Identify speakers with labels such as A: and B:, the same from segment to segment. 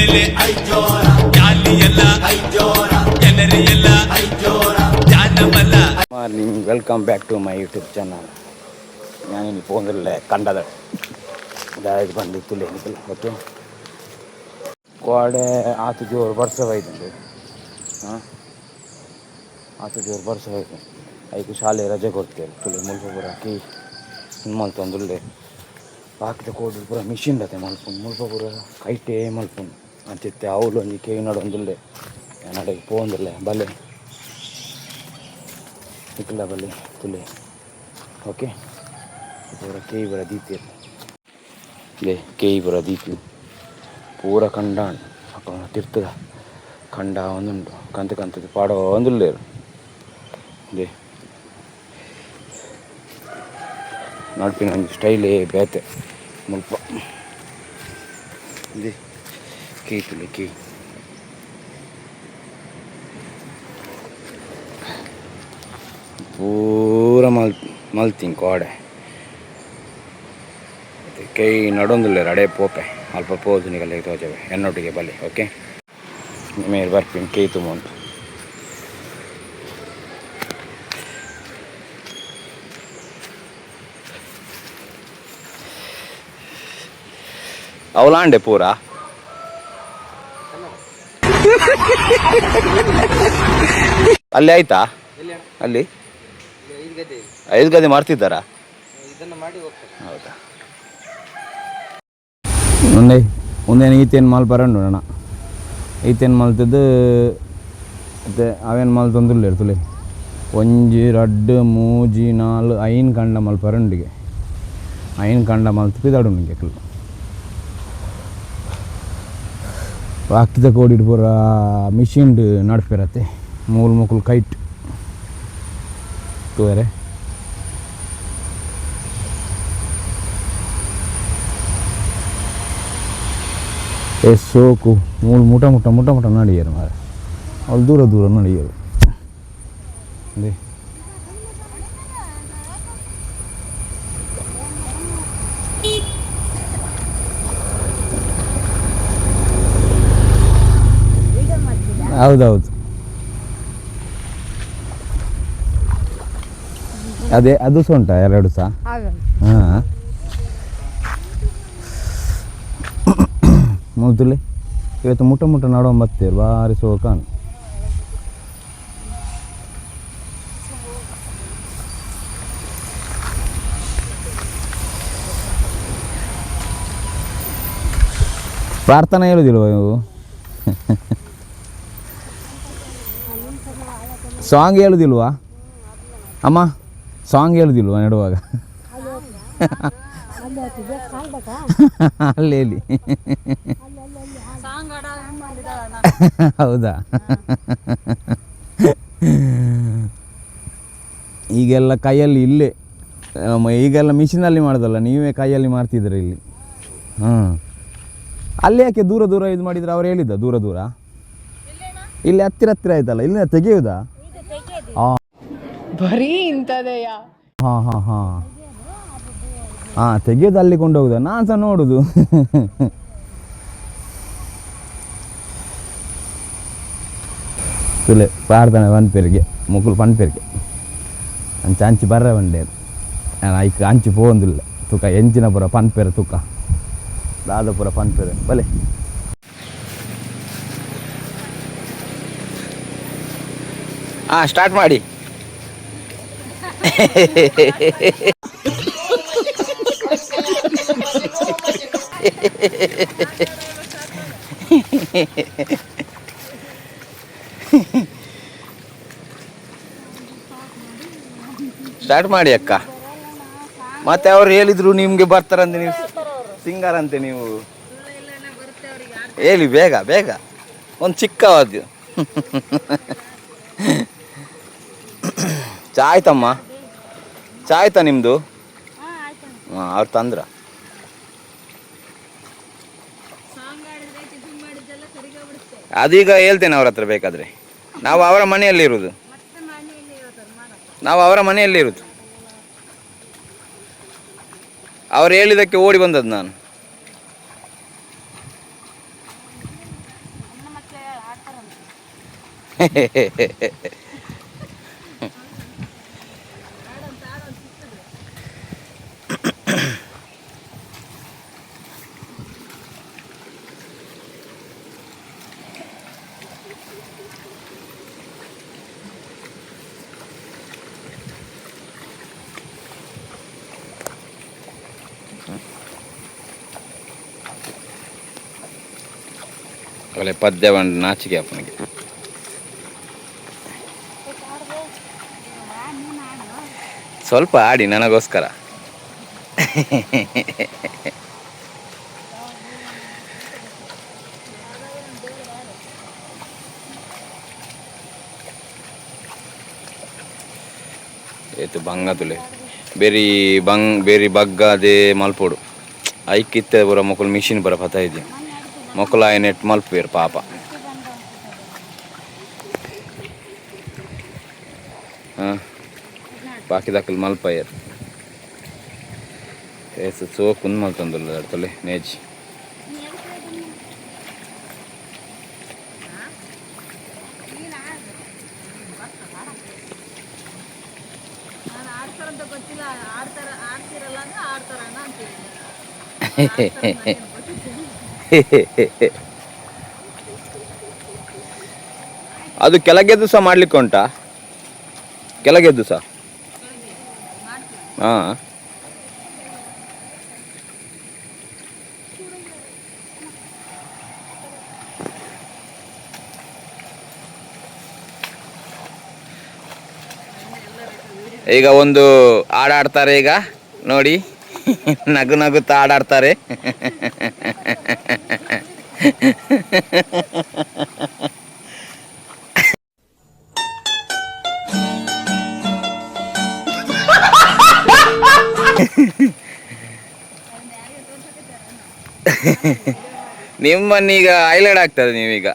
A: ಮೇಲೆ ಎಲ್ಲ ಜನರಿಯಲ್ಲ ಜಾನಮಲ್ಲ.
B: Morning, welcome back to my YouTube channel. ഞാനിനി പോകുന്നില്ല കണ്ടത് അതായത് പണ്ടിത്തില്ല എനിക്കല്ല ഓക്കെ ಕೋಡೆ ಆತು ಜೋರು ವರ್ಷವಾಯ್ತಂದು ಆತು ಜೋರು ವರ್ಷವಾಯ್ತು. ಅದಕ್ಕೆ ಶಾಲೆ ರಜೆ ಕೊಡ್ತೇವೆ ತುಳಿ ಮುಲ್ಪ ಪೂರ ಹಾಕಿ ಮಲ್ತೊಂದುಲ್ಲೆ ಹಾಕಿದ ಕೋಡಿ ಪೂರ ಮಿಷಿನ್ ರತೆ ಮಲ್ಪುಂಡು ಮುಲ್ಪ ಪೂರ ಕೈಟೇ ಮಲ್ಪುಂಡು ಅಂತಿತ್ತೆ ಅವಳು ಒಂಜಿ ಕೇವಿ ನಡೊಂದುಲ್ಲೆ ನಡಗೆ ಪೋಂದಿಲ್ಲ ಬಲೆ ಇಕ್ಕಲ ಬಲೆ ತುಳಿ ಓಕೆ ಪೂರ ಕೇಯಿ ಬರ ದೀತಿ ಲೇ ಕೇಯಿ ಬರ ದೀತಿ ಪೂರ ಕಂಡಾಂಡು ಅಪ್ಪ ತಿರ್ತದ ಕಂಡ ಒಂದುಂಟು ಕಂತದ್ದು ಪಾಡೋ ಒಂದುಲ್ಲೇರು ಲೇ ನಡ್ಪಿನ ಒಂದು ಸ್ಟೈಲೇ ಬೇತೆ ಮುಲ್ಪ ಲೇ ಕೇಯಿ ತುಳಿ ಕೇಯಿ ಪೂರ ಮಲ್ತಿಂಗ್ ಕೋಡೆ ಕೈ ನಡೊಂದುಲ್ಲೇರು ಅಡೇ ಪೋಪೆ ಅಲ್ಪ ಪೋದು ನಿಗಲ್ಲ ತೋಜವೆ ಎನ್ನೊಟ್ಟಿಗೆ ಬಲೆ ಓಕೆ ಮೇಲೆ ಬರ್ತೀನಿ ಕೈ ತುಂಬ ಅವಲಾಂಡೆ ಪೂರ ಅಲ್ಲಿ ಆಯ್ತಾ ಅಲ್ಲಿ 5 ಗದೆ ಮಾಡ್ತಿದ್ದಾರಾ? ಹೌದಾ? ಒಂದೇನು ಈತೇನು ಮಾಲ್ ಬರಂಡು ಅಣ್ಣ ಈತೇನು ಮಾಲ್ತದ್ದು ಮತ್ತೆ ಅವೇನು ಮಾಲ್ ತೊಂದಿಲ್ಲ ತುಳಿ 1 2 3 4 5 ಕಂಡ ಮಾಲ್ ಬರಂಡಿಗೆ 5 ಕಂಡ ಮಾಲ್ ತುಪಿದಾಡು ನಿಂಗೆ ಕಲ್ಲು ಹಾಕಿದ ಕೋಡಿಟ್ಟು ಪೂರ ಮಿಷಿನ್ಡ್ ನಡ್ಪಿರತ್ತೆ ಮೂಲ ಮುಕ್ಕಲು ಕೈಟ್ ತೋರೆ ಸೋಕು ಮೂಲ ಮುಟ ನಡಿಯರು ಮಾರೆ ಅವ್ಳು ದೂರ ನಡಿಯರು ಅದೇ ಹೌದೌದು ಅದೇ ಅದು ಸಹ ಉಂಟಾ 2 ಸಹ? ಹಾಂ ಮುಗ್ದುಲೆ ಇವತ್ತು ಮುಟ ನಡೋ ಬತ್ತೇರು ಭಾರಿ ಸೋಕಾನು ಪ್ರಾರ್ಥನೆ ಹೇಳುದಿಲ್ವ ನೀವು? ಸಾಂಗ್ ಹೇಳುದಿಲ್ವಾ ಅಮ್ಮ? ಸಾಂಗ್ ಹೇಳುದಿಲ್ವಾ ನೆಡುವಾಗ? ಅಲ್ಲಿ ಹೌದಾ? ಈಗೆಲ್ಲ ಕೈಯಲ್ಲಿ ಇಲ್ಲೇ ಈಗೆಲ್ಲ ಮಿಷಿನಲ್ಲಿ ಮಾಡೋದಲ್ಲ, ನೀವೇ ಕೈಯಲ್ಲಿ ಮಾಡ್ತಿದ್ದೀರ ಇಲ್ಲಿ. ಹಾಂ, ಅಲ್ಲಿ ಯಾಕೆ ದೂರ ಇದು ಮಾಡಿದ್ರೆ ಅವ್ರು ಹೇಳಿದ್ದ ದೂರ ಇಲ್ಲಿ ಹತ್ತಿರ ಆಯ್ತಲ್ಲ, ಇಲ್ಲಿಂದ ತೆಗೆಯುವುದಾ? ಹಾಂ
C: ಬರೀ ಇಂಥದೆಯಾ?
B: ಹಾಂ ತೆಗೆಯೋದು ಅಲ್ಲಿ ಕೊಂಡು ಹೋಗುದಾ? ನಾನು ಸಹ ನೋಡುದು. ತುಲೆ ಪ್ರಾರ್ಥನೆ ಪನ್ಪೇರಿಗೆ ಮುಕ್ಕಲು ಪನ್ಪೇರಿಗೆ ಅಂಚಿ ಬರ್ರೆ ಬಂಡೆ ಐಕ್ ಅಂಚಿ ಪೋಂದಿಲ್ಲ ತುಕ ಎಂಚಿನ ಪುರ ಪನ್ಪೇರೆ ತುಕ ದಾದ ಪುರ ಪನ್ಪೇರೆ ಬಲೆ. ಹಾಂ ಸ್ಟಾರ್ಟ್ ಮಾಡಿ. ಸ್ಟಾರ್ಟ್ ಮಾಡಿ ಅಕ್ಕ. ಮತ್ತೆ ಅವ್ರು ಹೇಳಿದ್ರು ನಿಮ್ಗೆ ಬರ್ತಾರಂತೆ, ನೀವು ಸಿಂಗರ್ ಅಂತೆ ನೀವು. ಹೇಳಿ ಬೇಗ ಒಂದು ಚಿಕ್ಕವಾದ್ದು. ಚಾ ಆಯ್ತಮ್ಮ? ಚಾ ಆಯ್ತಾ ನಿಮ್ಮದು? ಹಾಂ ಅವ್ರು ತಂದ್ರ. ಅದೀಗ ಹೇಳ್ತೇನೆ ಅವ್ರ ಹತ್ರ ಬೇಕಾದರೆ. ನಾವು ಅವರ ಮನೆಯಲ್ಲಿರುವುದು. ಅವ್ರು ಹೇಳಿದ್ದಕ್ಕೆ ಓಡಿ ಬಂದದ್ದು ನಾನು. ಒಳ್ಳೆ ಪದ್ಯ ಬಂದು ನಾಚಿಕೆ ಅಪ್ಪನಿಗೆ. ಸ್ವಲ್ಪ ಆಡಿ ನನಗೋಸ್ಕರ. ಏತು ಬಂಗ ತುಲೆ ಬೇರಿ ಬಗ್ಗದೆ ಮಲ್ಪೋಡು ಐಕಿತ್ತೆ ಬರ ಮೊಕಲ್ ಮಿಷಿನ್ ಬರ ಪತ ಇದೆ ಮೊಕಲ ನೆಟ್ ಮಲ್ಪೇರು ಪಾಪ. ಹಾಂ ಬಾಕಿ ದಾಖಲು ಮಲ್ಪಯ್ಯರು ಏಸು ಸೋಕುಂದು ಮಲ್ತಂದುಲ್ಲ ಅಡ್ತಲೆ ನೇಜಿ. ಅದು ಕೆಳಗೆದ್ದು ಸಹ ಮಾಡ್ಲಿಕ್ಕೆ ಉಂಟಾ? ಕೆಳಗೆದ್ದು ಸಹ ಹಾಂ ಈಗ ಒಂದು ಆಡಾಡ್ತಾರೆ ಈಗ ನೋಡಿ. ನಗು ನಗುತ್ತಾ ಆಡಾಡ್ತಾರೆ. ನಿಮ್ಮನ್ನೀಗ ಹೈಲೈಟ್ ಆಗ್ತದೆ ನೀವೀಗ.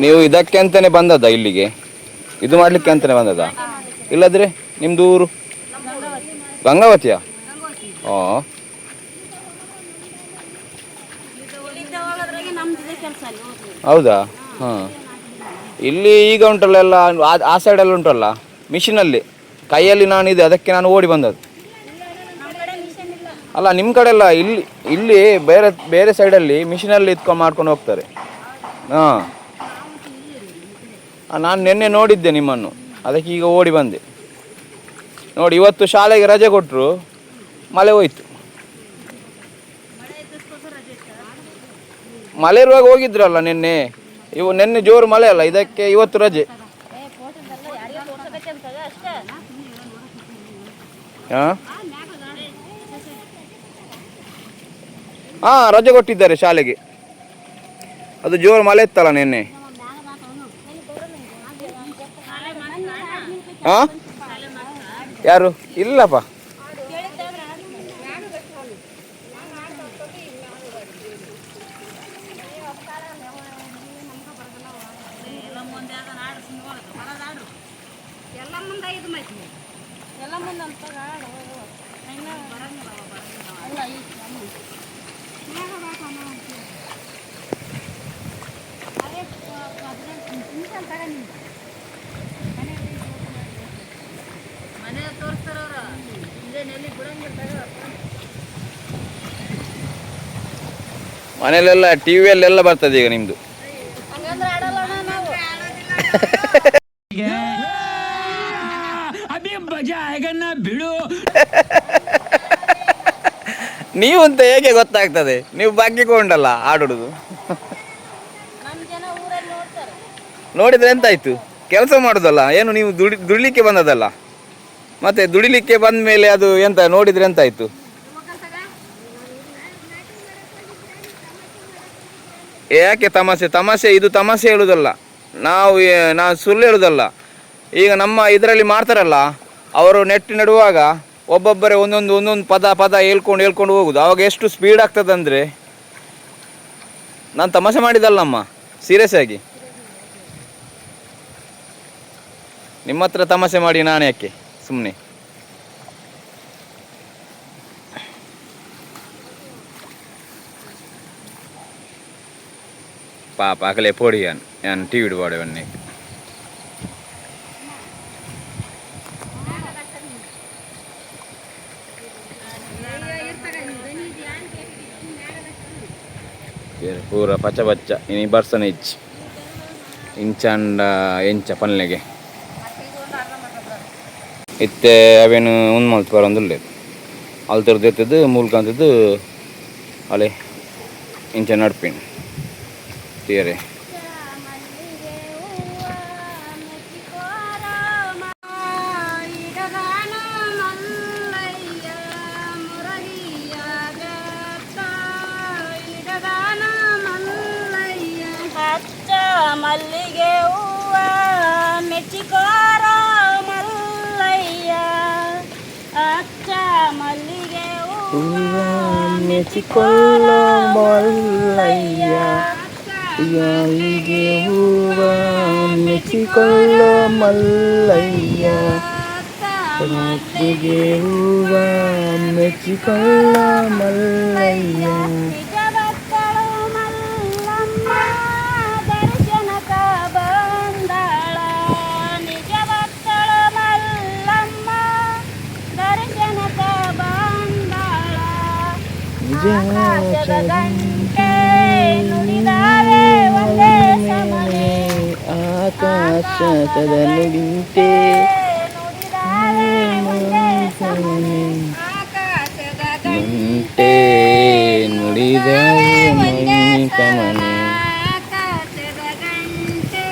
B: ನೀವು ಇದಕ್ಕೆ ಅಂತಾನೆ ಬಂದದ ಇಲ್ಲಿಗೆ? ಇದು ಮಾಡ್ಲಿಕ್ಕೆ ಅಂತಾನೆ ಬಂದದ? ಇಲ್ಲದ್ರೆ ನಿಮ್ದು ಊರು ಗಂಗಾವತಿಯಾ? ಹಾಂ ಹೌದಾ? ಹಾಂ ಇಲ್ಲಿ ಈಗ ಉಂಟಲ್ಲ ಎಲ್ಲ ಆ ಸೈಡೆಲ್ಲ ಉಂಟಲ್ಲ ಮಿಷಿನಲ್ಲಿ, ಕೈಯಲ್ಲಿ ನಾನಿದೆ ಅದಕ್ಕೆ ನಾನು ಓಡಿ ಬಂದದ್ದು. ಅಲ್ಲ ನಿಮ್ಮ ಕಡೆ ಎಲ್ಲ ಇಲ್ಲಿ ಬೇರೆ ಬೇರೆ ಸೈಡಲ್ಲಿ ಮಿಷಿನಲ್ಲಿ ಇತ್ಕೊಂಡು ಮಾಡ್ಕೊಂಡು ಹೋಗ್ತಾರೆ. ಹಾಂ ನಾನು ನಿನ್ನೆ ನೋಡಿದ್ದೆ ನಿಮ್ಮನ್ನು, ಅದಕ್ಕೆ ಈಗ ಓಡಿ ಬಂದೆ. ನೋಡಿ ಇವತ್ತು ಶಾಲೆಗೆ ರಜೆ ಕೊಟ್ಟರು, ಮಳೆ ಹೋಯ್ತು. ಮಳೆ ಇರುವಾಗ ಹೋಗಿದ್ರಲ್ಲ ನಿನ್ನೆ. ನಿನ್ನೆ ಜೋರು ಮಳೆ ಅಲ್ಲ, ಇದಕ್ಕೆ ಇವತ್ತು ರಜೆ. ಹಾಂ ಹಾಂ ರಜೆ ಕೊಟ್ಟಿದ್ದಾರೆ ಶಾಲೆಗೆ. ಅದು ಜೋರು ಮಳೆ ಇತ್ತಲ್ಲ ನಿನ್ನೆ. ಹಾಂ ಯಾರು? ಇಲ್ಲಪ್ಪ. ಮನೇಲೆಲ್ಲ ಟಿವಿಯಲ್ಲೆಲ್ಲ ಬರ್ತದೆ ಈಗ ನಿಮ್ದು. ನೀವು ಅಂತ ಹೇಗೆ ಗೊತ್ತಾಗ್ತದೆ? ನೀವು ಬಗ್ಗಿಕೊಂಡಲ್ಲ ಆಡುದು. ನೋಡಿದ್ರೆ ಎಂತಾಯ್ತು? ಕೆಲಸ ಮಾಡೋದಲ್ಲ ಏನು, ನೀವು ದುಡಿಲಿಕ್ಕೆ ಬಂದದಲ್ಲ. ಮತ್ತೆ ದುಡಿಲಿಕ್ಕೆ ಬಂದ ಮೇಲೆ ಅದು ಎಂತ ನೋಡಿದ್ರೆ ಎಂತಾಯ್ತು? ಯಾಕೆ ತಮಾಷೆ ಇದು ತಮಾಷೆ ಹೇಳುದಲ್ಲ. ನಾನು ಸುಳ್ಳು ಹೇಳುದಲ್ಲ. ಈಗ ನಮ್ಮ ಇದರಲ್ಲಿ ಮಾಡ್ತಾರಲ್ಲ, ಅವರು ನೆಡುವಾಗ ಒಬ್ಬೊಬ್ಬರೇ ಒಂದೊಂದು ಪದ ಹೇಳ್ಕೊಂಡು ಹೋಗುದು. ಅವಾಗ ಎಷ್ಟು ಸ್ಪೀಡ್ ಆಗ್ತದಂದ್ರೆ, ನಾನು ತಮಾಷೆ ಮಾಡಿದಲ್ಲಮ್ಮ, ಸೀರಿಯಸ್ ಆಗಿ. ನಿಮ್ಮ ಹತ್ರ ತಮಾಷೆ ಮಾಡಿ ನಾನು ಯಾಕೆ ಸುಮ್ಮನೆ? ಪಾಪ ಆಗಲೇ ಪೋಡಿ ನಾನು ಟಿ ವಿ ಪಾಡವನ್ನೇ. ಪೂರ ಪಚ್ಚ ಇನಿ ಬರ್ಸನ ಇಂಚಂಡ ಎಂಚ ಪಲ್ಲೆಗೆ ಇತ್ತೆ ಅವೇನು ಮಲ್ತು ಬರೋದಿಲ್ಲ. ಅಲ್ಲಿ ತರದ್ದು ಮೂಲಕಂತದ್ದು ಅಲೆ ಇಂಚ ನಡ್ಪಿನ ತೀರೆ
D: ಮಲ್ಲಿಗೆ ಹೂವ ಮೆಚ್ಚಿಕೋರ ಮಲ್ಲಯ್ಯ, ಅಚ್ಚ ಮಲ್ಲಿಗೆ ಹೂವ ಮೆಚ್ಚಿಕೋರ ಮಲ್ಲಯ್ಯ, ಮಲ್ಲಿಗೆ ಹೂವ ಮೆಚ್ಚಿಕೊಳ್ಳ ಮಲ್ಲಯ್ಯ, ಮಲ್ಲಿಗೆ ಹೂವ ಮೆಚ್ಚಿಕೊಳ್ಳ ಮಲ್ಲಯ್ಯ. ಗಂಟೆ ನುಡಿದಾವೆ ಒಂದೇ ಸಮನೆ, ಆಕಾಶದ ನುಡಿಂಟೆ ನುಡಿದಾವೆ ಒಂದೇ ಸಮನೆ, ಆಕಾಶದ ಗಂಟೆ ನುಡಿದಾವೆ ಒಂದೇ ಸಮನೆ, ಆಕಾಶದ ಗಂಟೆ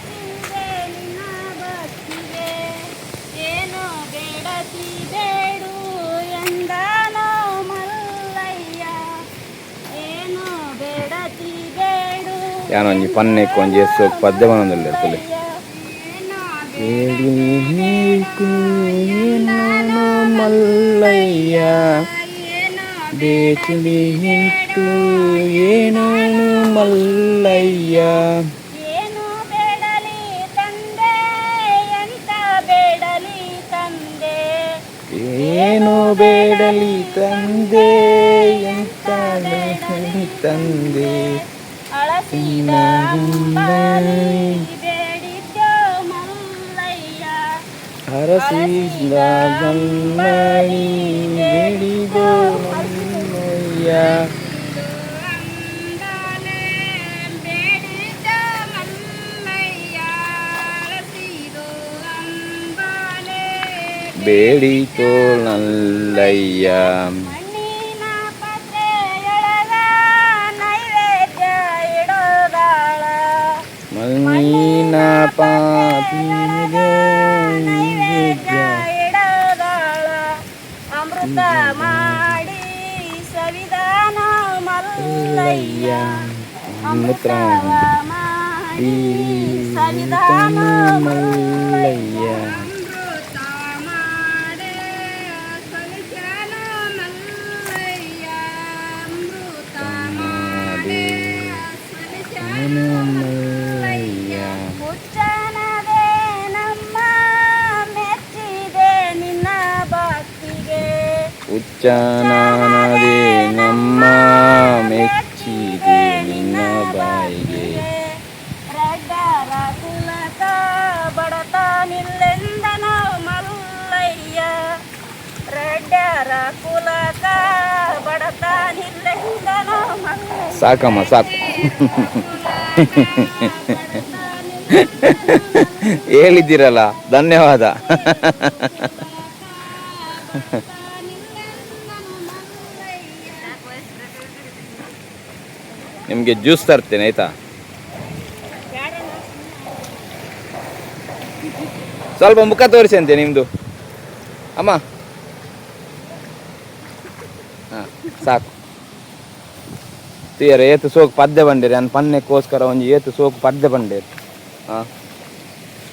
D: ನುಡಿದಾವೆ ಒಂದೇ ಸಮನೆ.
B: ಯಾನೋ ಒಂಜಿ ಪನ್ನೆಕ್ಕು ಒಂಜಿ ಎಸ್ಸು ಪದ್ಯ ಬನ್ನೊಂದುಲ್ಲೆ ಇರ್ತದೆ.
D: ನಾನು ಮಲ್ಲಯ್ಯ ಬೇಚಲಿ ಹಿಟ್ಟು ಏನಾನು ಮಲ್ಲಯ್ಯ, ಏನು ಬೇಡಲಿ ತಂದೆ ಎಂತ ಬೇಡಲಿ ತಂದೆ, ಏನು ಬೇಡಲಿ ತಂದೆ ಎಂತ ಬೇಡಲಿ ತಂದೆ, ಅಳಸಿದ ಅಂಬಾರಿ ಬೇಡಿದ್ಯೋ ಮಲ್ಲಯ್ಯ,
B: ಹರಸಿದ ಗಮ್ಮಡಿ ಬೇಡಿದೋ ಮಲ್ಲಯ್ಯ,
D: ಅಂದಾಲೆ ಬೇಡಿದ್ದ ಮಲ್ಲಯ್ಯ, ಅಳಸಿದೋ ಅಂಬಾಲೆ
B: ಬೇಡಿತೋ ನಲ್ಲಯ್ಯ.
D: ಮಣ್ಣಿನ ಪಾತ್ರೆಯೊಳಗ ನೈವೇದ್ಯ ಇಡೋದಾಳ,
B: ಮಣ್ಣಿನ ಪಾತ್ರೆಯೊಳಗ
D: ನೈವೇದ್ಯ ಇಡೋದಾಳ, ಅಮೃತ ಮಾಡಿ ಸವಿಧಾನ ಮಲ್ಲಯ್ಯ, ಅಮೃತ ಮಾಡಿ ಸವಿಧಾನ ಮಲ್ಲಯ್ಯ, ಅಮೃತ ಮಾಡಿ ಸವಿಧಾನ ಮಲ್ಲಯ್ಯ, ಅಮೃತ ಮಾಡಿ ಸವಿಧಾನ ಮಲ್ಲಯ್ಯ. ಹುಚ್ಚನದೇ ನಮ್ಮ ಮೆಚ್ಚಿದೆ ನಿನ್ನ ಭಕ್ತಿಗೆ,
B: ಹುಚ್ಚನಾನದೆ ನಮ್ಮ ಮೆಚ್ಚಿದೆ ನಿನ್ನ ಬಾಯಿಗೆ,
D: ರಡ್ಡರ ಕುಲಕ ಬಡತನಿಲ್ಲೆಂದನೋ ಮಲ್ಲಯ್ಯ,
B: ಸಾಕಮ್ಮ ಸಾಕು ಹೇಳಿದ್ದೀರಲ್ಲ, ಧನ್ಯವಾದ. ನಿಮಗೆ ಜ್ಯೂಸ್ ತರ್ತೇನೆ ಆಯ್ತಾ? ಸ್ವಲ್ಪ ಮುಖ ತೋರಿಸಿ ಅಂತೆ ನಿಮ್ಮದು ಅಮ್ಮ. ಹಾಂ ಸಾಕು. ತೀರ ಏತು ಸೋಕು ಪದ್ದೆ ಬಂಡೇರಿ ನನ್ನ ಪನ್ನೆಕ್ಕೋಸ್ಕರ ಒಂಜಿ ಏತು ಸೋಕು ಪದ್ದೆ ಬಂಡೇರಿ. ಹಾಂ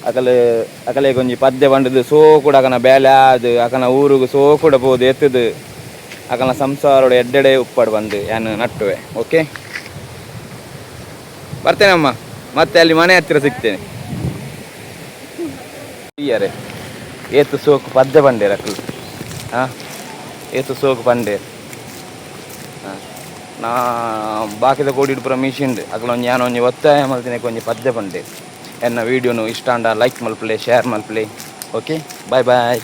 B: ಅಕಲೆ ಒಂಜಿ ಪದ್ದೆ ಬಂಡದು ಸೋಕುಡ ಅಕನ ಬೇಲೆ ಅದು ಅಕನ ಊರಿಗೆ ಸೋಕುಡ ಬೋದು ಎತ್ತದು ಅಕನ ಸಂಸಾರೋಡು ಎಡ್ಡೆಡೆ ಉಪ್ಪಾಡು ಬಂದು ಏನು ನಟ್ಟುವೆ. ಓಕೆ ಬರ್ತೇನಮ್ಮ, ಮತ್ತೆ ಅಲ್ಲಿ ಮನೆ ಹತ್ತಿರ ಸಿಗ್ತೇನೆ. ಇಯರೆ ಏತು ಸೋಕು ಪದ್ದೆ ಬಂಡೇರಿ ಅಕ್ಕಲು. ಹಾಂ ಏತು ಸೋಕು ಬಂಡೇರಿ. ಹಾಂ ನಾ ಬಾಕಿದ ಕೋಡಿಡು ಪೂರ ಮಿಷಿನ್ ಅಕಲ ಒಂಜಿ ಯಾನು ಒಂಜಿ ಒತ್ತಾಯ ಮಲ್ತಿನ ಒಂಜಿ ಪದ್ದೆ ಬಂಡೇರಿ. ಎನ್ನ ವೀಡಿಯೋನು ಇಷ್ಟ ಅಂಡ ಲೈಕ್ ಮಲ್ಪಲೆ, ಶೇರ್ ಮಲ್ಪಲೆ. ಓಕೆ ಬಾಯ್ ಬಾಯ್.